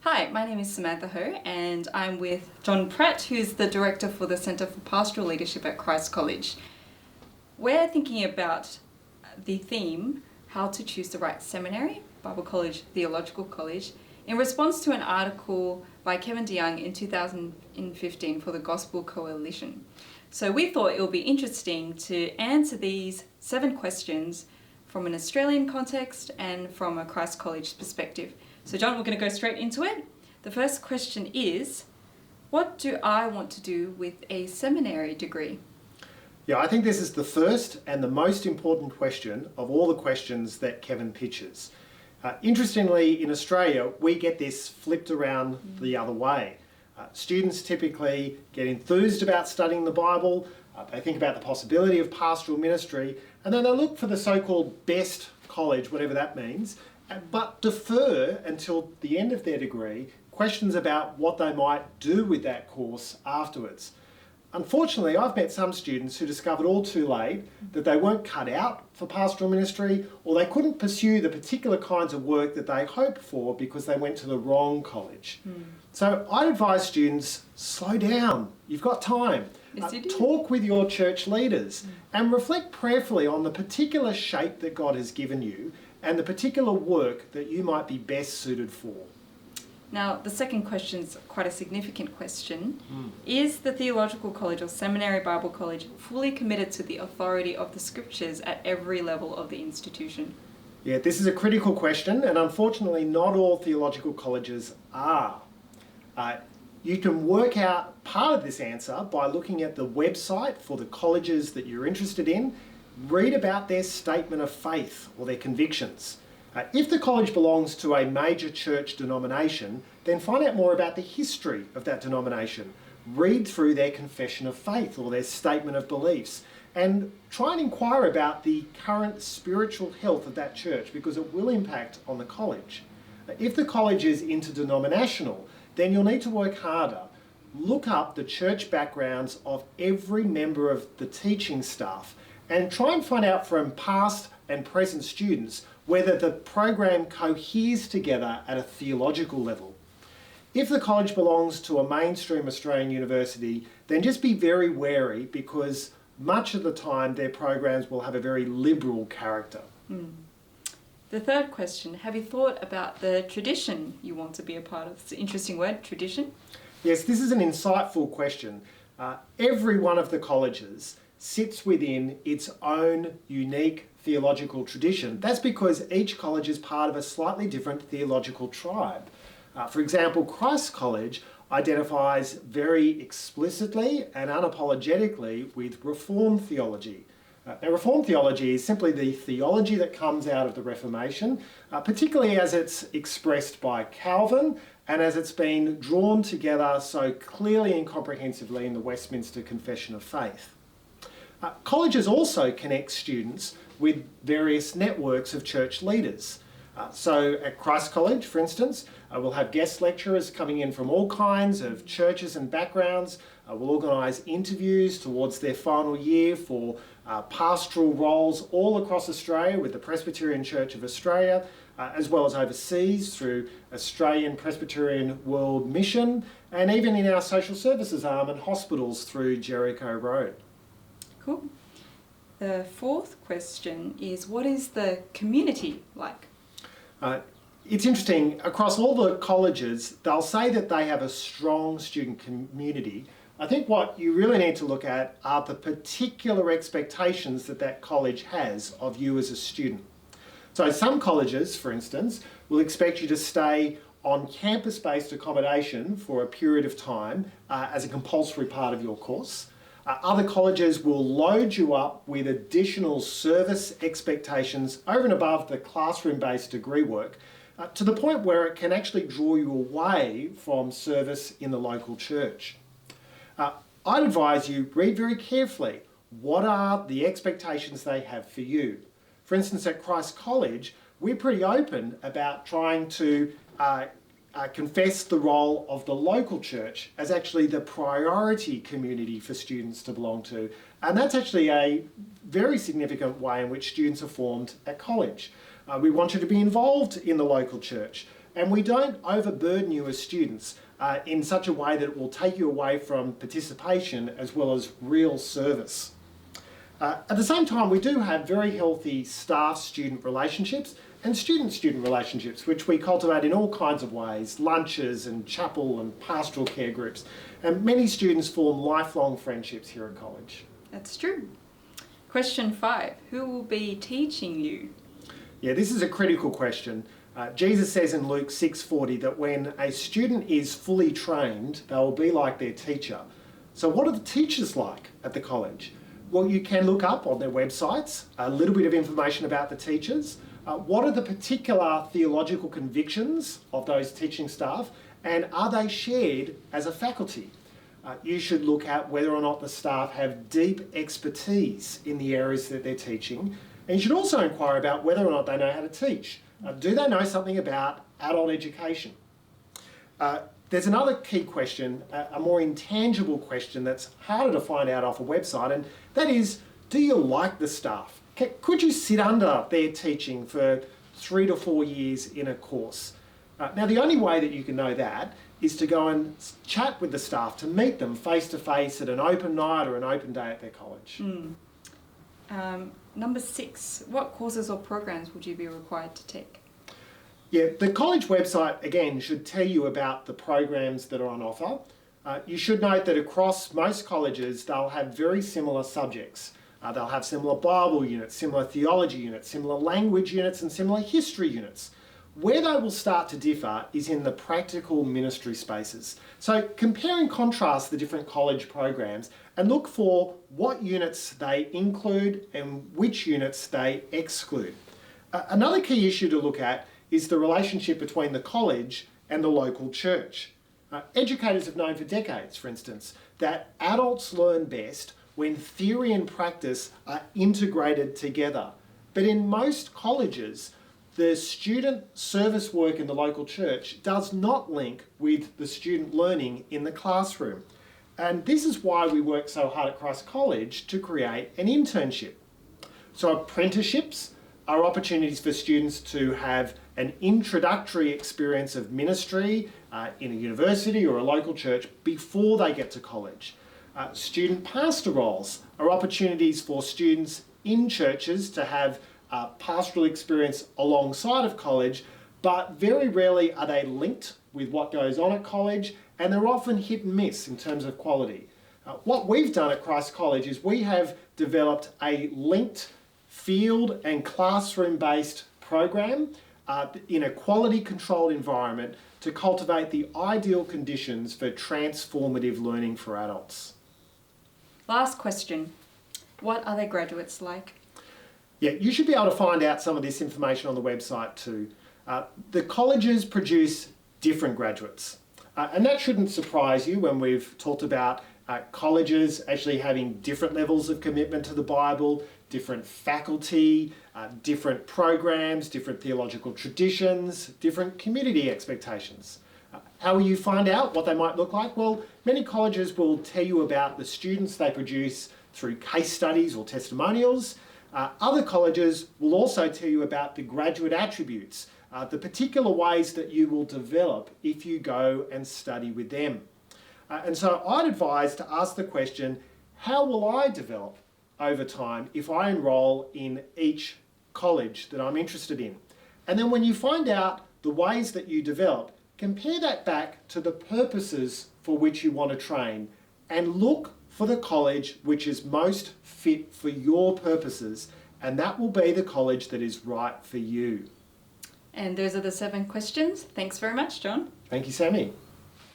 Hi, my name is Samantha Ho and I'm with Jon Pratt, who's the Director for the Centre for Pastoral Leadership at Christ College. We're thinking about the theme, How to Choose the Right Seminary, Bible College, Theological College, in response to an article by Kevin DeYoung in 2015 for the Gospel Coalition. So we thought it would be interesting to answer these 7 questions from an Australian context and from a Christ College perspective. So Jon, we're going to go straight into it. The first question is, what do I want to do with a seminary degree? Yeah, I think this is the first and the most important question of all the questions that Kevin pitches. Interestingly, in Australia, we get this flipped around the other way. Students typically get enthused about studying the Bible, they think about the possibility of pastoral ministry, and then they look for the so-called best college, whatever that means, but defer until the end of their degree questions about what they might do with that course afterwards. Unfortunately, I've met some students who discovered all too late that they weren't cut out for pastoral ministry, or they couldn't pursue the particular kinds of work that they hoped for because they went to the wrong college. So I'd advise students, slow down, you've got time. Yes, you do. Talk with your church leaders and reflect prayerfully on the particular shape that God has given you and the particular work that you might be best suited for. Now, the second question is quite a significant question. Is the Theological College or Seminary Bible College fully committed to the authority of the Scriptures at every level of the institution? Yeah, this is a critical question, and unfortunately not all theological colleges are. You can work out part of this answer by looking at the website for the colleges that you're interested in. Read about their statement of faith or their convictions. If the college belongs to a major church denomination, then find out more about the history of that denomination. Read through their confession of faith or their statement of beliefs, and try and inquire about the current spiritual health of that church, because it will impact on the college. If the college is interdenominational, then you'll need to work harder. Look up the church backgrounds of every member of the teaching staff and try and find out from past and present students whether the program coheres together at a theological level. If the college belongs to a mainstream Australian university, then just be very wary, because much of the time their programs will have a very liberal character. The third question, have you thought about the tradition you want to be a part of? It's an interesting word, tradition. Yes, this is an insightful question. Every one of the colleges sits within its own unique theological tradition. That's because each college is part of a slightly different theological tribe. For example, Christ College identifies very explicitly and unapologetically with Reformed theology. Now, Reformed theology is simply the theology that comes out of the Reformation, particularly as it's expressed by Calvin and as it's been drawn together so clearly and comprehensively in the Westminster Confession of Faith. Colleges also connect students with various networks of church leaders. So at Christ College, for instance, we'll have guest lecturers coming in from all kinds of churches and backgrounds. We'll organise interviews towards their final year for pastoral roles all across Australia with the Presbyterian Church of Australia, as well as overseas through Australian Presbyterian World Mission, and even in our social services arm and hospitals through Jericho Road. Cool. The fourth question is, what is the community like? It's interesting, across all the colleges, they'll say that they have a strong student community. I think what you really need to look at are the particular expectations that that college has of you as a student. So some colleges, for instance, will expect you to stay on campus-based accommodation for a period of time as a compulsory part of your course. Other colleges will load you up with additional service expectations over and above the classroom-based degree work, to the point where it can actually draw you away from service in the local church. I'd advise you read very carefully what are the expectations they have for you. For instance, at Christ College, we're pretty open about trying to confess the role of the local church as actually the priority community for students to belong to. And that's actually a very significant way in which students are formed at college. We want you to be involved in the local church. and we don't overburden you as students in such a way that it will take you away from participation as well as real service. At the same time, we do have very healthy staff-student relationships and student-student relationships, which we cultivate in all kinds of ways, lunches and chapel and pastoral care groups. And many students form lifelong friendships here at college. That's true. Question 5. Who will be teaching you? Yeah, this is a critical question. Jesus says in Luke 6:40 that when a student is fully trained, they will be like their teacher. So what are the teachers like at the college? Well, you can look up on their websites a little bit of information about the teachers. What are the particular theological convictions of those teaching staff, and are they shared as a faculty? You should look at whether or not the staff have deep expertise in the areas that they're teaching, and you should also inquire about whether or not they know how to teach. Do they know something about adult education? There's another key question, a more intangible question that's harder to find out off a website, and that is, do you like the staff? Could you sit under their teaching for 3 to 4 years in a course? Now, the only way that you can know that is to go and chat with the staff, to meet them face to face at an open night or an open day at their college. Number 6, what courses or programs would you be required to take? Yeah, the college website, again, should tell you about the programs that are on offer. You should note that across most colleges, they'll have very similar subjects. They'll have similar Bible units, similar theology units, similar language units, and similar history units. Where they will start to differ is in the practical ministry spaces. So compare and contrast the different college programs and look for what units they include and which units they exclude. Another key issue to look at is the relationship between the college and the local church. Educators have known for decades, for instance, that adults learn best when theory and practice are integrated together. But in most colleges, the student service work in the local church does not link with the student learning in the classroom. And this is why we work so hard at Christ College to create an internship. So apprenticeships are opportunities for students to have an introductory experience of ministry in a university or a local church before they get to college. Student pastor roles are opportunities for students in churches to have pastoral experience alongside of college, but very rarely are they linked with what goes on at college, and they're often hit and miss in terms of quality. What we've done at Christ College is we have developed a linked field and classroom-based program in a quality-controlled environment to cultivate the ideal conditions for transformative learning for adults. Last question. What are their graduates like? Yeah, you should be able to find out some of this information on the website too. The colleges produce different graduates. And that shouldn't surprise you when we've talked about colleges actually having different levels of commitment to the Bible, different faculty, different programs, different theological traditions, different community expectations. How will you find out what they might look like? Well, many colleges will tell you about the students they produce through case studies or testimonials. Other colleges will also tell you about the graduate attributes, the particular ways that you will develop if you go and study with them. And so I'd advise to ask the question, how will I develop over time if I enrol in each college that I'm interested in? And then when you find out the ways that you develop, compare that back to the purposes for which you want to train and look for the college which is most fit for your purposes, and that will be the college that is right for you. And those are the 7 questions. Thanks very much, John. Thank you, Sami.